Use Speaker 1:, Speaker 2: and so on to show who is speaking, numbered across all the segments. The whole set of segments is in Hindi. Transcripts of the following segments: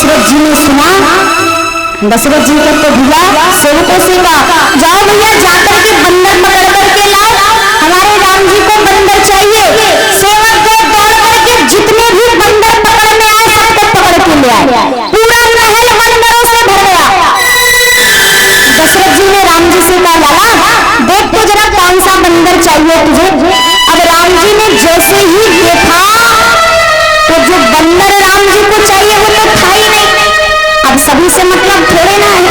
Speaker 1: दशरथ जी ने सुना, दशरथ जी को तो भैया सेवकों से कहा, जाओ भैया जाकर के बंदर पकड़ करके लाओ, हमारे राम जी को बंदर चाहिए। सेवक को दौड़ करके जितने भी बंदर पकड़ में आए सबको पकड़ के ले आए, पूरा महल बंदरों से भर गया। दशरथ जी ने राम जी से कहा, लाला देख तो जरा कौन सा बंदर चाहिए तुझे। अब राम जी ने जैसे ही देखा तो जो बंदर राम जी को चाहिए वो तो था ही नहीं। अब सभी से मतलब थोड़े ना है।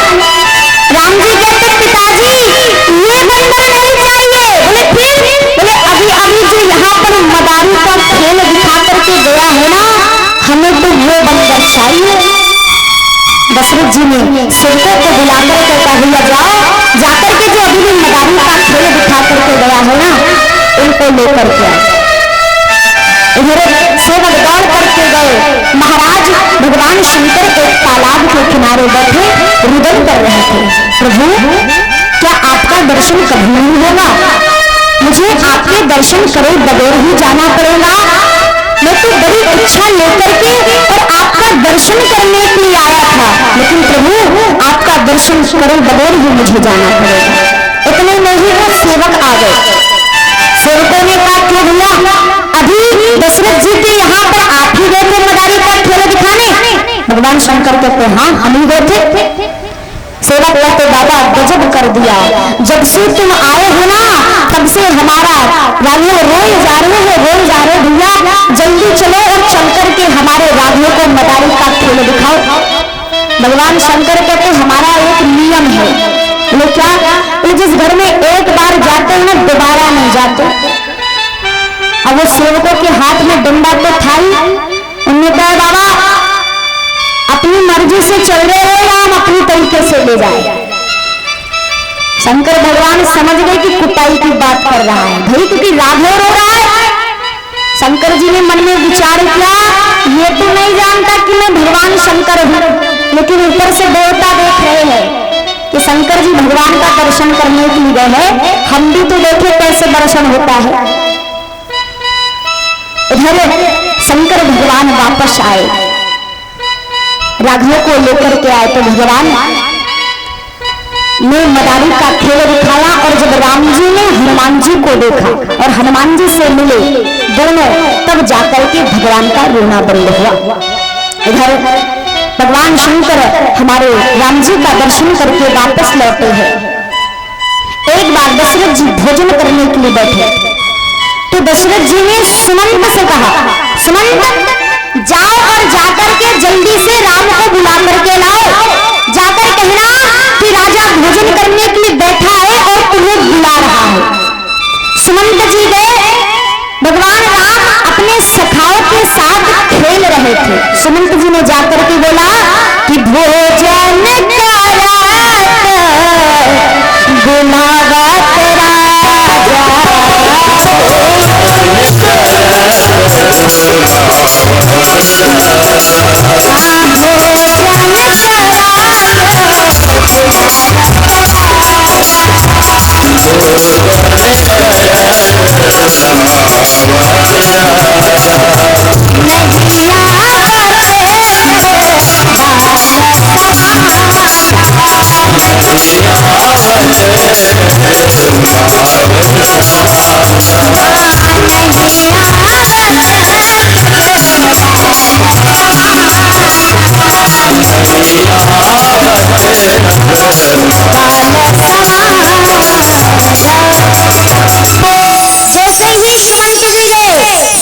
Speaker 1: राम जी कहते, पिताजी ये बंदर नहीं चाहिए। बोले फिर? बोले अभी अभी जो यहाँ पर मदारी का खेल दिखा करके गया है ना, हमें तो वो बंदर चाहिए। दशरथ जी ने सेवकों को बुलाकर के कहा, भैया जाओ जाकर के जो अभी भी मदारी का खेल दिखा करके गया है ना, उनको लेकर के आओ। इधर सेवक दौड़ करके गए। महाराज भगवान शंकर एक तालाब के किनारे बैठे रुदन कर रहे थे, प्रभु क्या आपका दर्शन कभी नहीं होगा? मुझे आपके दर्शन करे बगैर ही जाना पड़ेगा। मैं तो बड़ी इच्छा लेकर के और आपका दर्शन करने के लिए आया था, लेकिन प्रभु आपका दर्शन करे बगैर ही मुझे जाना पड़ेगा। इतने में ही वो सेवक आ गए। सेवकों ने कहा, क्यों भैया अभी दशरथ जी के यहाँ पर आप ही गए थे मदारी का खेल दिखाने? भगवान शंकर कहते, हाँ हम ही गए थे। सेवक कहते, बाबा गजब कर दिया, जब से तुम आए हो ना तब से हमारा राघव रोए जा रहे भैया, जल्दी चलो और चल करके हमारे राघव को मदारी का खेल दिखाओ। भगवान शंकर कहते, हमारा एक नियम है। बोले क्या? जिस घर में एक बार जाते हैं ना दोबारा नहीं जाते। अब वो सेवकों के हाथ में डंडा तो था ही। उन्होंने कहा, बाबा अपनी मर्जी से चल रहे हो या हम अपनी तरीके से ले जाए? शंकर भगवान समझ गए कि कुटाई की बात कर रहा है भाई, क्योंकि राघव रो रहा है। शंकर जी ने मन में विचार किया, ये तो नहीं जानता कि मैं भगवान शंकर हूं, लेकिन ऊपर से देवता देख रहे हैं कि शंकर जी भगवान का दर्शन करने के लिए गए हैं, हम भी तो देखे कैसे दर्शन होता है। इधर शंकर भगवान वापस आए, राघव को लेकर के आए तो भगवान ने मदारी का खेल दिखाया। और जब राम जी ने हनुमान जी को देखा और हनुमान जी से मिले दोनों, तब जाकर के भगवान का रोना बंद हुआ। इधर भगवान शंकर हमारे राम जी का दर्शन करके वापस लौटे हैं। एक बार दशरथ जी भोजन करने के लिए बैठे तो दशरथ जी ने सुमंत से कहा, सुमंत जाओ और जाकर के जल्दी से राम को बुला करके लाओ, जाकर कहना कि राजा भोजन करने के लिए बैठा है और तुम्हें बुला रहा है। सुमंत जी गए। भगवान राम अपने सखाओं के साथ खेल रहे थे। सुमंत जी ने जाकर के बोला कि भोजन करात गुनावत राजा,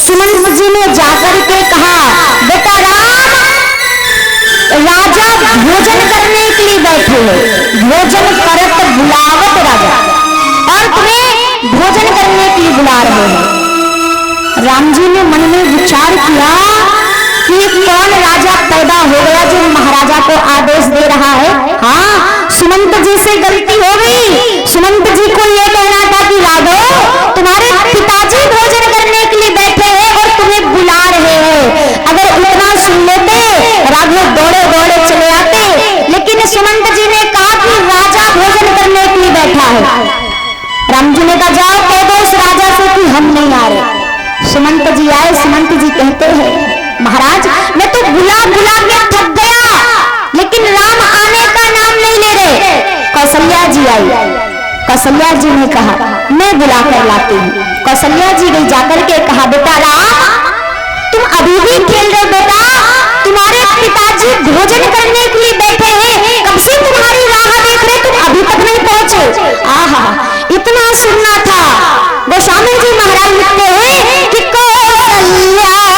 Speaker 1: सुमंत जी ने जाकर के कहा, बेटा राम, राजा भोजन करने के लिए बैठे हो, भोजन करत बुलावत राजा, और तुम्हें भोजन करने के लिए बुला रहे हैं। राम जी ने मन में विचार किया कि कौन राजा पैदा हो गया जो महाराजा को आदेश दे रहा है। हाँ, सुमंत जी से गलती हो गई। सुमंत जी को यह कहना था कि राघव तुम्हारे पिताजी भोजन करने के लिए बैठे हैं और तुम्हें बुला रहे हैं। अगर उतना सुन लेते राघव दौड़े दौड़े चले आते, लेकिन सुमंत जी ने कहा कि राजा भोजन करने के लिए बैठा है। राम जी ने कहा, जाओ कह दो उस राजा से कि हम नहीं आ रहे। सुमंत जी आए। सुमंत जी कहते हैं, महाराज मैं तो बुला बुला के थक गया, कौशल्या जी ने कहा मैं बुला कर लाती हूँ। कौशल्या जी गई, जाकर के कहा बेटा राम तुम अभी भी खेल रहे बेटा, तुम्हारे पिताजी भोजन करने के लिए बैठे हैं, कब से तुम्हारी राह देख रहे, तुम अभी तक नहीं पहुंचे। आहा इतना सुनना था। गोस्वामी जी महाराज लिखते हैं कि कौशल्या जब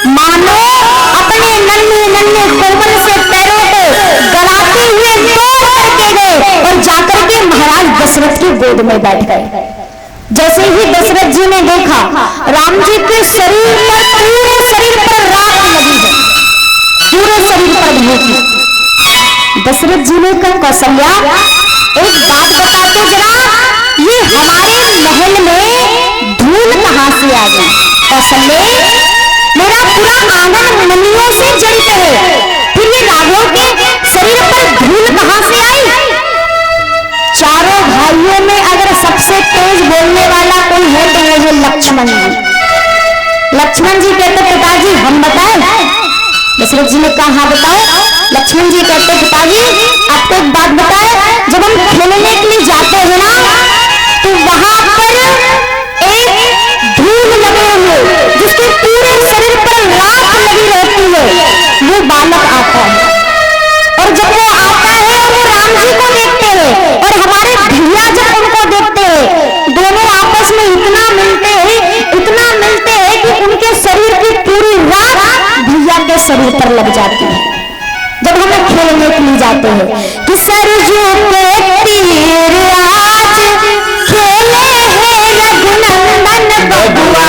Speaker 1: मानो अपने नन्हे नन्हे कोमल से पैरों को गलाते हुए दौड़ करके गए और जाकर के महाराज दशरथ की गोद में बैठ गए। जैसे ही दशरथ जी ने देखा राम जी के शरीर पर, पूरे शरीर पर राख लगी है, पूरे शरीर पर भूख। दशरथ जी ने कहा कौशल्या एक बात बता तो जरा, ये हमारे महल में धूल कहां से आ गई? कौशल्या मेरा पूरा आंगन मनियों से जड़ित है, फिर ये राघव के शरीर पर धूल कहां से आई? चारों भाइयों में अगर सबसे तेज बोलने वाला कोई है तो वो है लक्ष्मण जी। लक्ष्मण जी कहते पिताजी हम बताएं? दशरथ जी ने कहा हाँ बताओ। लक्ष्मण जी कहते पिताजी आपको एक बात बताए, जब हम खेलने के लिए जाते हैं ना तो वहां पर एक धूल लगे हुए जिसके पूरे शरीर पर राख लगी रहती है, वो बालक आता है और जब वो आता है और वो राम जी को देखते हैं और हमारे भैया जब उनको देखते हैं, दोनों आपस में इतना मिलते हैं कि उनके शरीर की पूरी राख भैया के शरीर पर लग जाती है। जब हम खेलने के लिए जाते हैं कि सरजू पे तीर आज खेले हैं रघुनंदन बबुआ,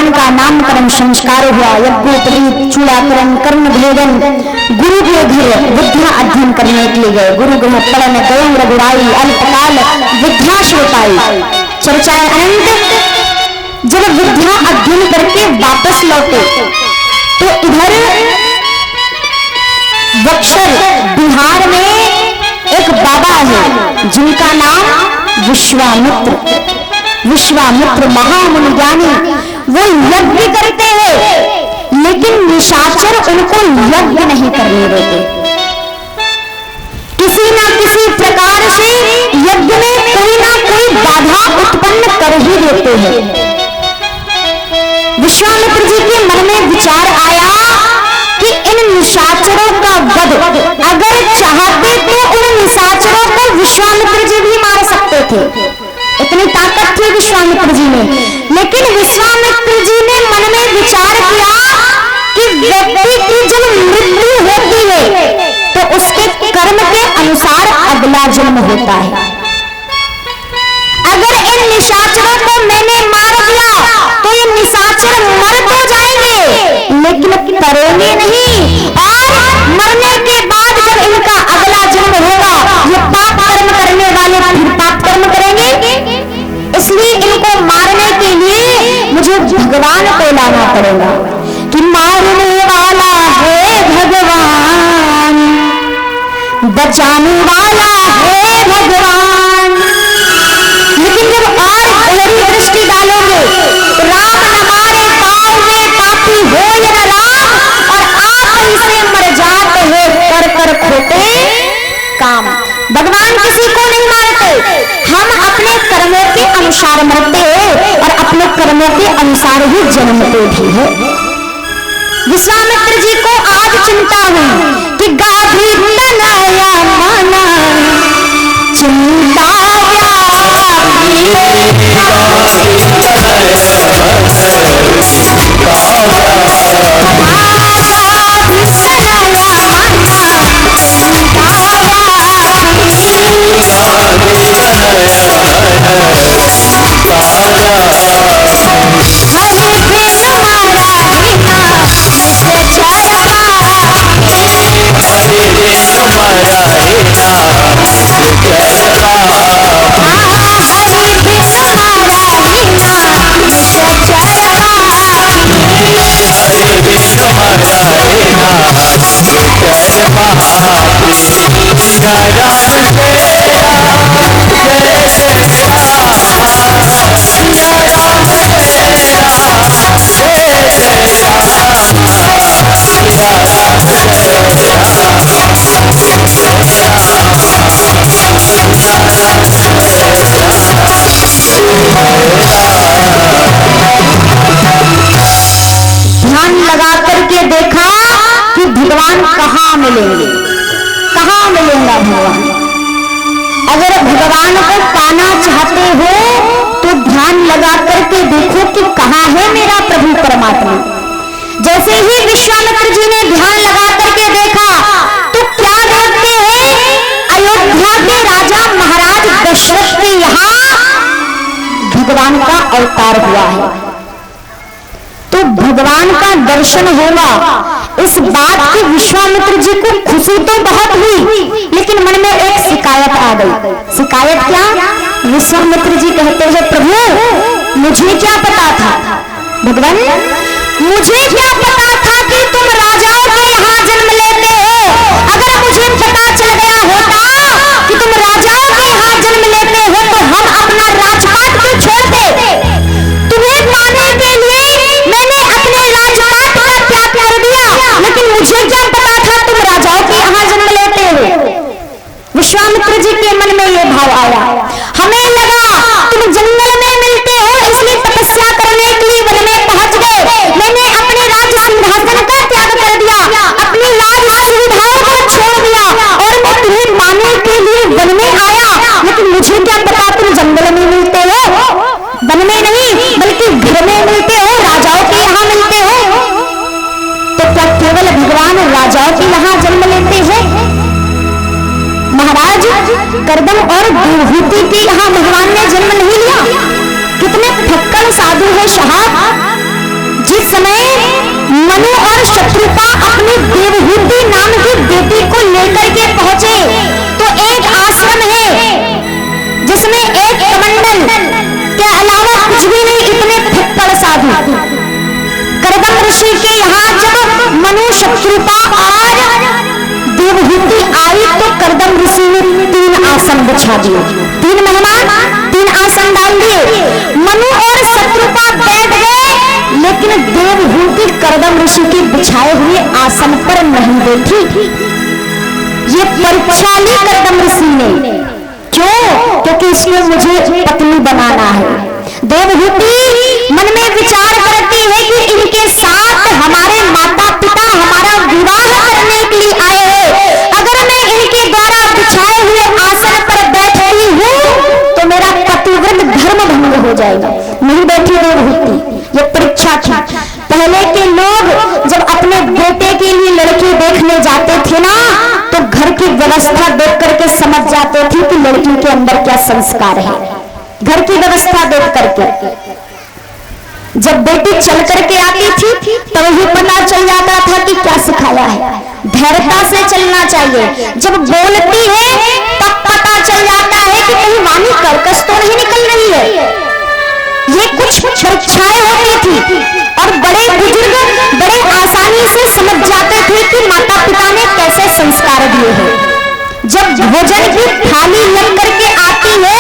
Speaker 1: भगवान का नामकरण संस्कार हुआ, यज्ञोपवीत, चूड़ाकरण, कर्ण भेदन, गुरु के घर विद्या अध्ययन करने के लिए गए। गुरु ग्रह पढ़न गयं रघुराई, अल्पकाल विद्या श्रोताई। चर्चाएं अनंत। जब विद्या अध्ययन करके वापस लौटे तो इधर बक्सर बिहार में एक बाबा है जिनका नाम विश्वामित्र। विश्वामित्र महामुनि ज्ञानी, वो यज्ञ करते हैं लेकिन निशाचर उनको यज्ञ नहीं करने देते। किसी ना किसी प्रकार से यज्ञ में कोई ना कोई बाधा उत्पन्न कर ही देते हैं। विश्वामित्र जी के मन में विचार आया कि इन निशाचरों का वध अगर चाहते तो उन निशाचरों को विश्वामित्र जी भी मार सकते थे, इतनी ताकत थी विश्वामित्र जी में। लेकिन विश्वामित्र जी ने मन में विचार किया कि व्यक्ति की जब मृत्यु होती है तो उसके कर्म के अनुसार अगला जन्म होता है। अगर इन निशाचरों को मैंने मार दिया तो ये निशाचर मर तो जाएंगे लेकिन तरेंगे नहीं, और मरने के बाद जब इनका अगला जन्म होगा ये पाप कर्म करने वाले फिर पाप कर्म करेंगे। इसलिए इनको मारने के लिए मुझे भगवान को लाना पड़ेगा कि मारने वाला है भगवान, बचाने वाला है भगवान। लेकिन जब और गहरी दृष्टि डालोगे तो राम हमारे पाँव में पापी हो या राम, और आप इसे मर जाते हैं कर कर खोटे काम। भगवान किसी को नहीं मारते, हम अपने कर्मों के अनुसार मरते हैं और अपने कर्मों के अनुसार ही जन्मते भी है। विश्वामित्र जी को आज चिंता हुई कि गाधी तनया माना चिंता मिलेंगे, कहाँ मिलेंगे भगवान। अगर भगवान को पाना चाहते हो तो ध्यान लगा करके देखो कि कहाँ है मेरा प्रभु परमात्मा। जैसे ही विश्वामित्र जी ने ध्यान लगा करके देखा तो क्या देखते हैं, अयोध्या के राजा महाराज दशरथ के यहाँ भगवान का अवतार हुआ है। तो भगवान का दर्शन होगा, इस बात की विश्वामित्र जी को खुशी तो बहुत हुई, लेकिन मन में एक शिकायत आ गई। शिकायत क्या? विश्वामित्र जी कहते हैं प्रभु मुझे क्या पता था, भगवान मुझे क्या पता था कि तुम राजाओं के यहाँ जन्म लेते हो। अगर मुझे पता चल गया होता कि तुम राजाओं के यहाँ जन्म लेते हो तो हम अपना राजपाट क्यों छोड़ते। तुम्हें पाने के लिए मैंने अपने राजपाट का त्याग कर दिया, लेकिन मुझे क्या पता था तुम राजाओं के यहाँ जन्म लेते हो। विश्वामित्र जी के मन में ये भाव आया। हमें लगा तुम जंगल में मिलते हो इसलिए तपस्या करने के लिए वन में पहुंच गए। मैंने अपने राज सिंहासन का त्याग कर दिया, अपनी राज सुविधाओं को छोड़ दिया और मैं तुम्हें पाने के लिए वन में आया, लेकिन मुझे क्या पता तुम जंगल में मिलते हो, वन में नहीं बल्कि घर में मिलते हो, राजाओं के यहाँ मिलते हो। तो क्या केवल भगवान राजाओं के यहाँ जन्म लेते हैं? महाराज करदम और देवहूति के यहाँ भगवान ने जन्म नहीं लिया। कितने फक्कड़ साधु है साहब, शत्रुपा और देवहूति आई तो करदम ऋषि ने 3 आसन बिछा दिए, 3 मेहमान 3 आसन डाल दिए। मनु और शत्रुपा बैठ गए, लेकिन देवहूति करदम ऋषि के बिछाए हुए आसन पर नहीं बैठी। ये परीक्षा ली करदम ऋषि ने, क्यों? क्योंकि इसमें मुझे पत्नी बनाना है। देवहूति मन में विचार करती है कि इनके साथ हमारे माता पिता हमारा विवाह करने के लिए आए हैं, अगर मैं इनके द्वारा बिछाए हुए आसन पर बैठती हूँ तो मेरा पतिव्रत धर्म भंग हो जाएगा। नहीं बैठी देवहूति, ये परीक्षा थी। पहले के लोग जब अपने बेटे के लिए लड़की देखने जाते थे ना, तो घर की व्यवस्था देख करके समझ जाते थे कि लड़की के अंदर क्या संस्कार है। घर की व्यवस्था देख करके जब बेटी चल करके आती थी तब ही पता चल जाता था कि क्या सिखाया है। धैर्यता से चलना चाहिए। जब बोलती है तब पता चल जाता है कि कहीं वाणी कर्कश तो नहीं निकल रही है। ये कुछ परीक्षाएं होती थी और बड़े बुजुर्ग बड़े आसानी से समझ जाते थे कि माता पिता ने कैसे संस्कार दिए हैं। जब भोजन की थाली लग करके आती है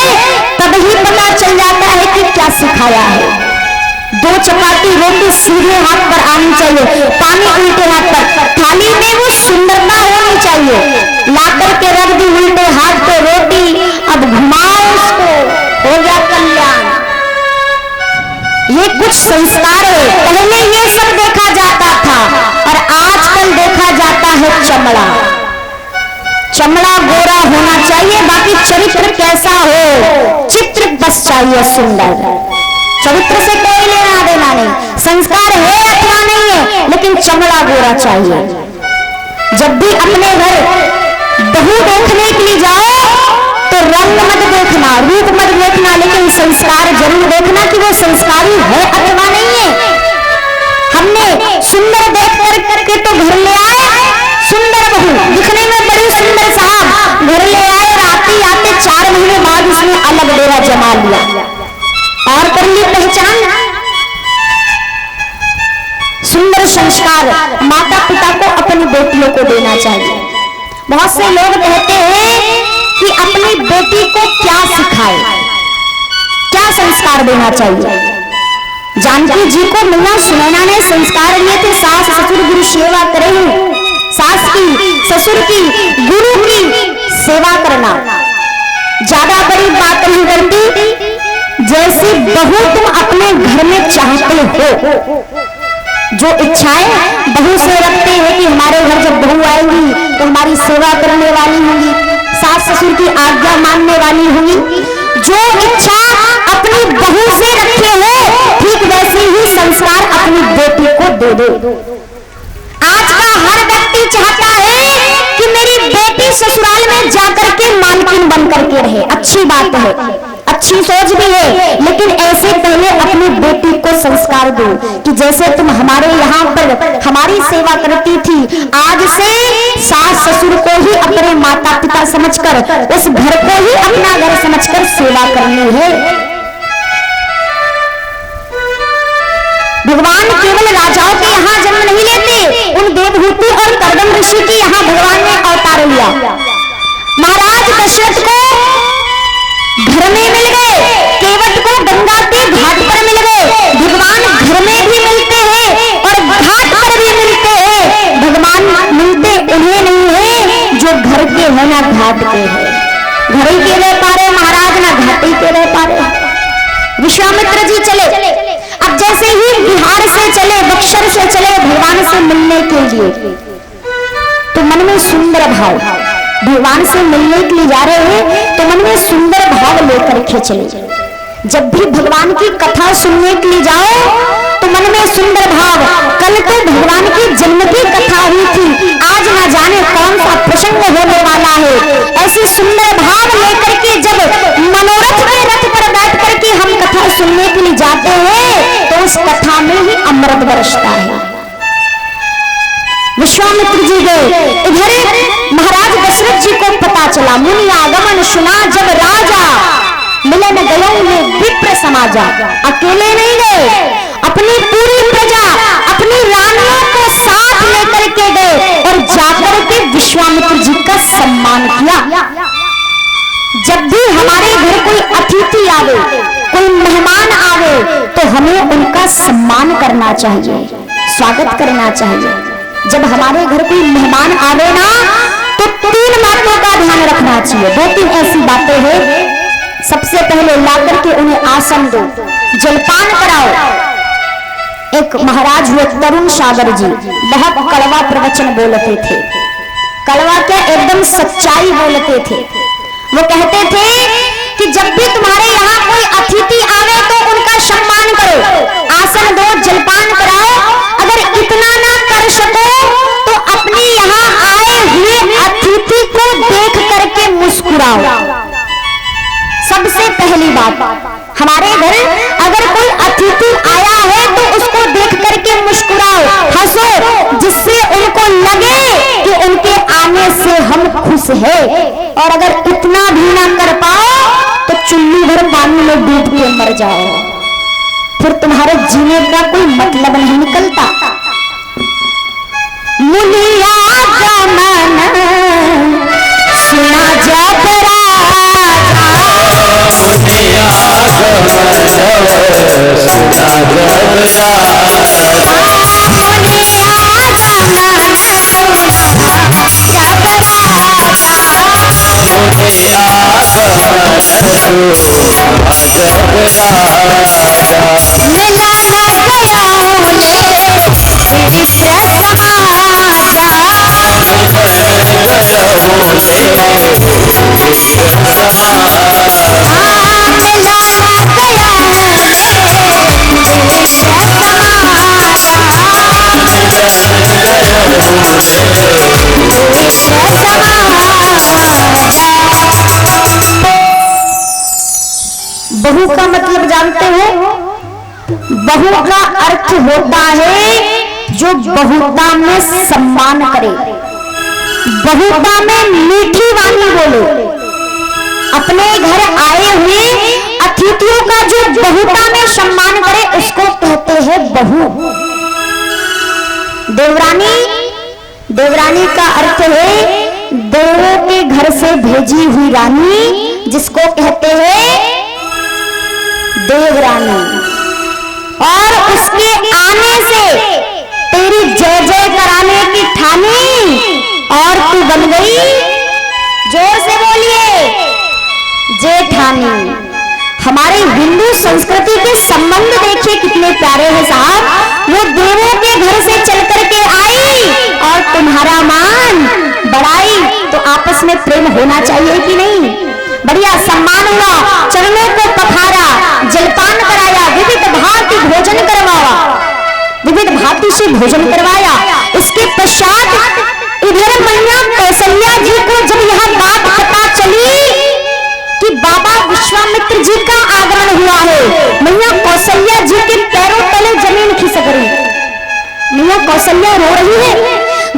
Speaker 1: तब ही पता चल जाता है कि क्या सिखाया है। 2 चपाती रोटी सीधे हाथ पर आनी चाहिए, पानी उल्टे हाथ पर, थाली में वो सुंदरता होनी चाहिए। ला करके रख दी उल्टे हाथ पे रोटी, अब घुमाओ उसको, हो गया कल्याण। ये कुछ संस्कार है। पहले ये सब देखा जाता था और आजकल देखा जाता है चमड़ा। चमड़ा गोरा होना चाहिए, बाकी चरित्र कैसा हो, चित्र बस चाहिए सुंदर। चरित्र से कोई लेना देना नहीं, संस्कार है अथवा नहीं है, लेकिन चमड़ा गोरा चाहिए। जब भी अपने घर बहू देखने के लिए जाओ तो रंग मत देखना, रूप मत देखना, लेकिन संस्कार जरूर देखना कि वो संस्कारी है अथवा नहीं है। हमने सुंदर देख करके तो घर ले आए, सुंदर बहू दिखने में बड़ी सुंदर साहब घर ले आए, आते आते 4 महीने बाद उसने अलग डेरा जमा लिया और कर ली पहचान। सुंदर संस्कार माता पिता को अपनी बेटियों को देना चाहिए। बहुत से लोग कहते हैं कि अपनी बेटी को क्या सिखाए, क्या संस्कार देना चाहिए। जानकी जी को मीना सुनैना ने संस्कार लिए थे, सास ससुर गुरु सेवा करें। सास की, ससुर की, गुरु की सेवा करना ज्यादा बड़ी बात नहीं करती। जैसी बहू तुम अपने घर में चाहते हो, जो इच्छाएं बहू से रखते हैं कि हमारे घर जब बहू आएगी तो हमारी सेवा करने वाली होंगी, सास ससुर की आज्ञा मानने वाली होंगी, जो इच्छा अपनी बहू से रखे हो ठीक वैसे ही संस्कार अपनी बेटी को दे दो। आज का हर व्यक्ति चाहता है कि मेरी बेटी ससुराल में जाकर के मालकिन बन करके रहे। अच्छी बात है, अच्छी सोच भी है, लेकिन ऐसे पहले अपनी बेटी को संस्कार दो कि जैसे तुम हमारे यहाँ पर हमारी सेवा करती थी, आज से सास ससुर को ही अपने माता पिता समझकर, उस घर को ही अपना घर समझकर सेवा करनी है। भगवान केवल राजाओं के यहाँ जन्म नहीं लेते, उन देवहूति और करदम ऋषि के यहाँ भगवान ने अवतार लिया। महाराज दशरथ को घर में मिल गए, केवट को गंगा के घाट पर मिल गए। भगवान घर में भी मिलते हैं और घाट पर भी मिलते हैं। भगवान मिलते उन्हें नहीं है जो घर के है ना घाट के है। घर ही के रह पा रहे महाराज, ना घाट ही के रह पा रहे। विश्वामित्र जी चले, अब जैसे ही बिहार से चले, बक्सर से चले भगवान से मिलने के लिए, तो मन में सुंदर भाव, भगवान से मिलने के लिए जा रहे हैं तो मन में सुंदर भाव लेकर के चले। जब भी भगवान की कथा सुनने के लिए जाओ तो मन में सुंदर भाव। कल तो भगवान की जन्म की कथा हुई थी, आज ना जाने कौन सा प्रसंग होने वाला है। ऐसी सुंदर भाव लेकर के जब मनोरथ में रथ पर बैठ करके हम कथा सुनने के लिए जाते हैं तो उस कथा में ही अमृत बरसता है। विश्वामित्र जी गए, इधर महाराज दशरथ जी को पता चला, मुनि आगमन सुना जब राजा, मिलन गयों में विप्र समाजा। अकेले नहीं गए, अपनी पूरी प्रजा, अपनी रानियों को साथ लेकर के गए। जाकर के विश्वामित्र जी का सम्मान किया। जब भी हमारे घर कोई अतिथि आवे, कोई मेहमान आवे, तो हमें उनका सम्मान करना चाहिए, स्वागत करना चाहिए। जब हमारे घर कोई मेहमान आवे ना, तो 3 बातों का ध्यान रखना चाहिए। 2-3 ऐसी बातें हैं। सबसे पहले लाकर के उन्हें आसन दो, जलपान कराओ। एक महाराज हुए तरुण सागर जी, बहुत कड़वा प्रवचन बोलते थे। कड़वा क्या, एकदम सच्चाई बोलते थे। वो कहते थे कि जब भी तुम्हारे यहाँ कोई अतिथि आवे तो उनका सम्मान करो, आसन दो, जलपान कराओ। अगर इतना ना कर सको तो अपने यहाँ आए हुए अतिथि को देख करके मुस्कुराओ। सबसे पहली बात, हमारे घर अगर कोई अतिथि आया है तो उसको देख करके मुस्कुराओ, हंसो, जिससे उनको लगे कि उनके आने से हम खुश हैं। और अगर इतना भी ना कर पाओ तो चुल्ली भर पानी में डूब के मर जाओ, फिर तुम्हारे जीने का कोई मतलब नहीं निकलता। मुनिया जमाना सुना जब बहू का मतलब जानते हो? बहू का अर्थ होता है जो बहुता में सम्मान करे, बहुता में मीठी वाणी बोले। अपने घर आए हुए अतिथियों का जो बहुता में सम्मान करे उसको कहते हैं बहू। देवरानी, देवरानी का अर्थ है देवों के घर से भेजी हुई रानी, जिसको कहते हैं देवरानी। और उसके आने से तेरी जय जय कराने की ठानी और तू बन गई, जोर से बोलिए, जेठानी। हमारे हिंदू संस्कृति के संबंध देखिए कितने प्यारे हैं साहब। वो देवों के घर से चल करके आई और तुम्हारा मान बढ़ाई, तो आपस में प्रेम होना चाहिए कि नहीं? बढ़िया सम्मान हुआ, चरणों को पखारा, जलपान कराया, विविध भांति भोजन करवाया, विविध भांति से भोजन करवाया। इसके पश्चात इधर मैया कौशल्या जी को जब यह बात पता चली कि बाबा विश्वामित्र जी का आगमन हुआ है, मैया कौशल्या जी के पैरों तले जमीन खिसक रही। मैया कौशल्या रो रही है।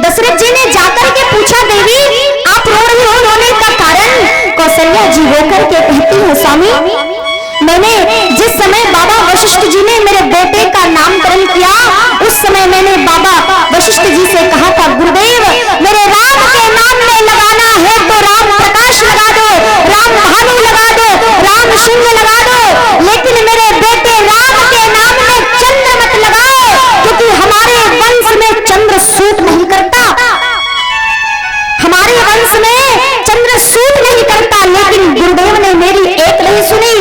Speaker 1: दशरथ जी ने जाकर के पूछा, देवी आप रो रही हो, रोने का कारण? कौशल्या जी होकर के कहती है, स्वामी मैंने जिस समय बाबा वशिष्ठ जी ने मेरे बेटे का नामकरण किया, उस समय मैंने बाबा वशिष्ठ जी से कहा था, गुरुदेव मेरे राम के नाम में लगाना है तो राम प्रकाश लगा दो, राम भानु लगा दो, राम सिंह लगा दो, लेकिन मेरे बेटे राम के नाम में चंद्र मत लगाओ, क्योंकि हमारे वंश में चंद्र सूट नहीं करता, हमारे वंश में चंद्र सूट नहीं करता। लेकिन गुरुदेव ने मेरी एक नहीं सुनी।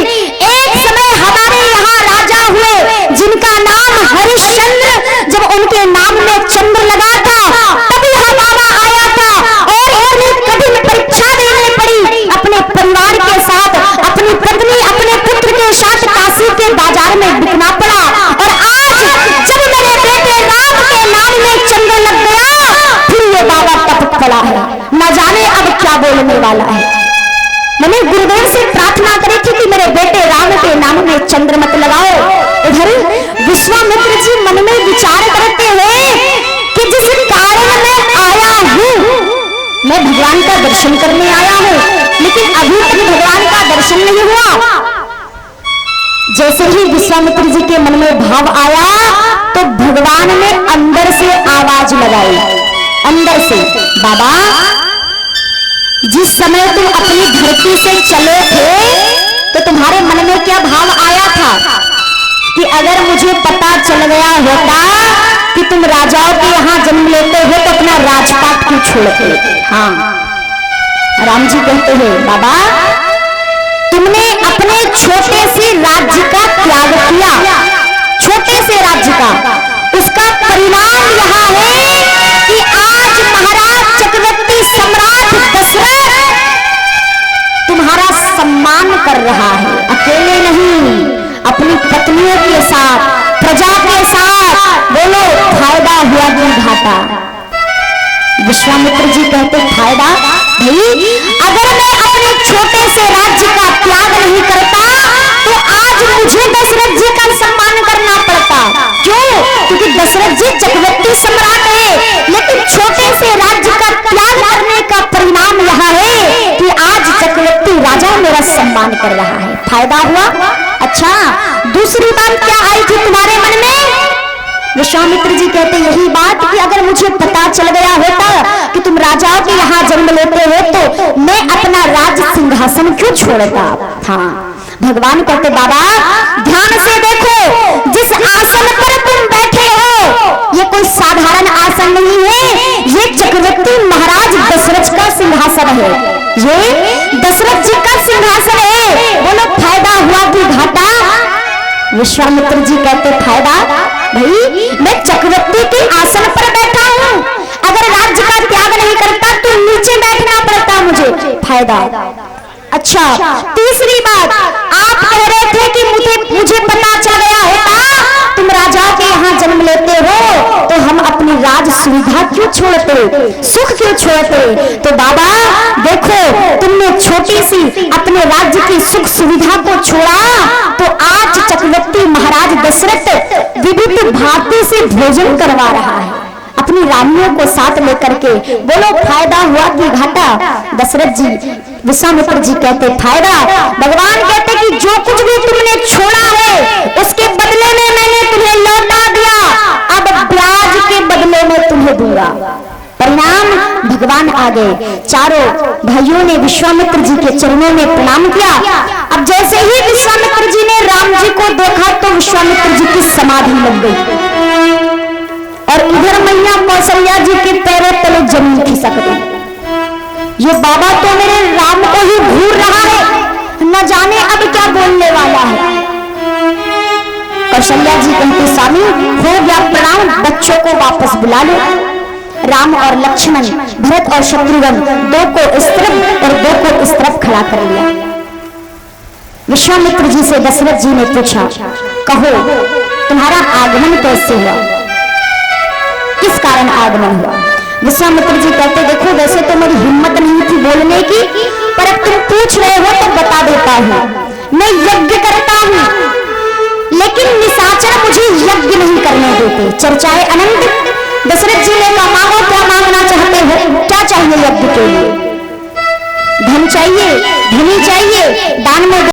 Speaker 1: एक समय हमारे यहाँ राजा हुए जिनका नाम हरिश्चंद्र, जब उनके नाम में चंद्र लगा था तभी यहाँ बाबा आया था और उन्हें कठिन परीक्षा देनी पड़ी। अपने परिवार के साथ, अपनी पत्नी, अपने पुत्र के साथ काशी के बाजार में बिकना पड़ा। और आज जब मेरे बेटे राम के नाम में चंद्र लग गया, फिर ये बाबा टपक पड़ा है, न जाने अब क्या बोलने वाला है। मैंने गुरुदेव से प्रार्थना करी थी कि मेरे बेटे राम के नाम में चंद्र मत लगाओ। इधर विश्वामित्र जी मन में विचार करते हैं कि जिस कारण मैं आया हूँ, मैं भगवान का दर्शन करने आया हूँ, लेकिन अभी तक भगवान का दर्शन नहीं हुआ। जैसे ही विश्वामित्र जी के मन में भाव आया तो भगवान ने अंदर से आवाज लगाई, अंदर से, बाबा जिस समय तुम अपनी धरती से चले थे तो तुम्हारे मन में क्या भाव आया था कि अगर मुझे पता चल गया होता कि तुम राजाओं के यहाँ जन्म लेते हो तो अपना राजपाट क्यों छोड़ते? हाँ, राम जी कहते हैं बाबा तुमने अपने छोटे से राज्य का त्याग किया, छोटे से राज्य का, उसका परिणाम यह है कि आज महाराज चक्रवर्ती सम्राट दशरथ तुम्हारा सम्मान कर रहा है। अकेले नहीं, अपनी पत्नियों के साथ, प्रजा के साथ। बोलो फायदा हुआ कि घाटा? विश्वामित्र जी कहते फायदा भाई, अगर मैं अपने छोटे से राज्य का त्याग नहीं करता तो आज मुझे दशरथ जी का सम्मान करना पड़ता। क्यों? क्योंकि दशरथ जी चक्रवर्ती सम्राट है, लेकिन छोटे से राज्य का त्याग करने का परिणाम यह है कि आज चक्रवर्ती राजा मेरा सम्मान कर रहा है। फायदा हुआ। अच्छा, दूसरी बात क्या आई थी तुम्हारे मन में? विश्वामित्र जी कहते यही बात कि अगर मुझे पता चल गया होता कि तुम राजाओं के यहाँ जन्म लेते हो तो मैं अपना राज सिंहासन क्यों छोड़ता? हाँ, भगवान कहते बाबा ध्यान से देखो, जिस आसन पर तुम बैठे हो ये कोई साधारण आसन नहीं है, ये चक्रवर्ती महाराज दशरथ का सिंहासन है, ये दशरथ जी का सिंहासन है। बोलो फायदा हुआ कि घाटा? विश्वामित्र जी कहते फायदा भाई, मैं चक्रवर्ती के आसन पर बैठा हूँ, अगर राज्य का त्याग नहीं करता तो नीचे बैठना पड़ता मुझे। फायदा। अच्छा, तीसरी बात, आप कह रहे थे कि मुझे पता चल गया होता तुम राजाओं के यहाँ जन्म लेते हो तो हम अपनी राज सुविधा क्यों छोड़ते, सुख क्यों छोड़ते? तो बाबा देखो, तुमने छोटी सी अपने राज्य की सुख सुविधा को छोड़ा तो आज चक्रवर्ती महाराज दशरथ विविध भांति से भोजन करवा रहा है अपनी रानियों को साथ लेकर के। बोलो फायदा हुआ कि घाटा? दशरथ जी, विश्वामित्र जी कहते फायदा। भगवान कहते कि जो कुछ भी तुमने छोड़ा है उसके बदले में मैंने तुम्हें लौटा दिया, अब ब्याज के बदले में तुम्हें दूंगा। परिणाम भगवान आ गए। चारों भाइयों ने विश्वामित्र जी के चरणों में प्रणाम किया। अब जैसे ही विश्वामित्र जी ने राम जी को देखा तो विश्वामित्र जी की समाधि लग गई और इधर मैया कौशल्या जी के पैरों तले जमीन खिसक गई। ये बाबा तो मेरे राम को ही घूर रहा है, न जाने अब क्या बोलने वाला है। कौशल्या जी कहती स्वामी हो गया प्रणाम, बच्चों को वापस बुला लो। राम और लक्ष्मण, भरत और शत्रुघ्न, दो को इस तरफ और दो को इस तरफ खड़ा कर लिया। विश्वामित्र जी से दशरथ जी ने पूछा, कहो तुम्हारा आगमन कैसे हुआ, किस कारण आगमन हुआ? विश्वामित्र जी कहते देखो वैसे तो मेरी हिम्मत नहीं थी बोलने की, पर अब तुम पूछ रहे हो तो बता देता हूँ। मैं यज्ञ करता हूँ, लेकिन निशाचर मुझे यज्ञ नहीं करने देते। चर्चाएं अनंत। दशरथ जी ने कहा मांगो, क्या मांगना चाहते हो, क्या चाहिए यज्ञ के लिए? धन चाहिए, धनी चाहिए, दान में